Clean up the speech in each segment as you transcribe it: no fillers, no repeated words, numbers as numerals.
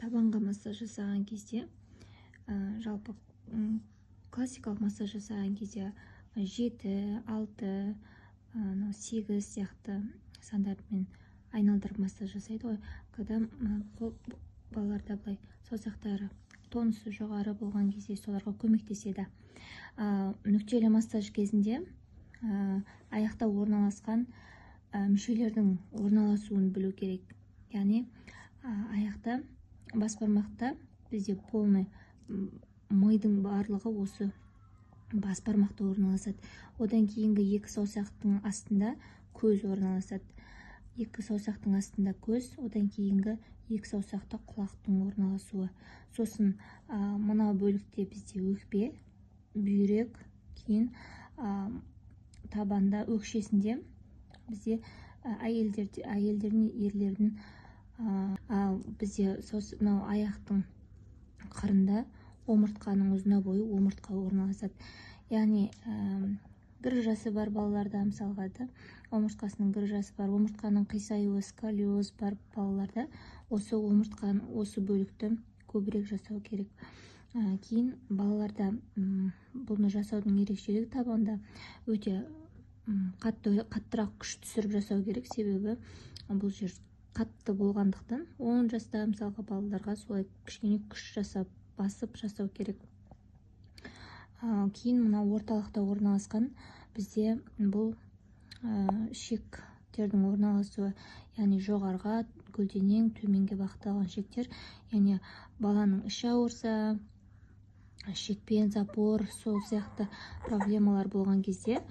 табанға массаж жасаған кезде, жалпы классикалық массаж жасаған кезде 7, 6, 8 сияқты сандармен айналдырып массаж жасайды ғой. Когда балаларда былай саусақтары тонусы жоғары болған кезде соларға көмектеседі. Нүктелі массаж кезінде аяқта орналасқан мүшелердің орналасуын білу керек. Яғни аяқта, бас бармақта бізде полный мидың барлығы осы бас бармақта орналасады. Одан кейінгі екі саусақтың астында көз орналасады. Екі саусақтың астында көз, одан кейінгі екі саусақта құлақтың орналасуы. Сосын мына бөлікте бізде өкпе, бүйрек, кейін табанда, өкшесінде бізде әйелдердің, ерлердің, бізде аяқтың қырында омыртқаның ұзына бойы омыртқа орналасады. Яғни грыжасы бар балаларда, мысалға да, омыртқасының грыжасы бар, омыртқаның қисаюы, сколиоз бар балаларда осы омыртқаның осы бөлікті көбірек жасау керек. Кейін балаларда бұны жасаудың ерекшелігі табанда өте қаттырақ күш түсіріп жасау керек, себебі бұл жер қатты болғандықтан 10 жаста мысалға балаларға солай кішкене күш жасап, басып жасау керек. Кейін мына орталықта орналасқан бізде бұл шектердің орналасуы, яғни жоғарға, көлденең, төменге бағытталған шектер. Яғни баланың іші ауырса, шекпен, запор, сол сияқты проблемалар болған кезде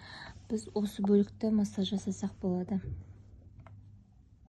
біз осы бөлікті массаж жасасақ болады.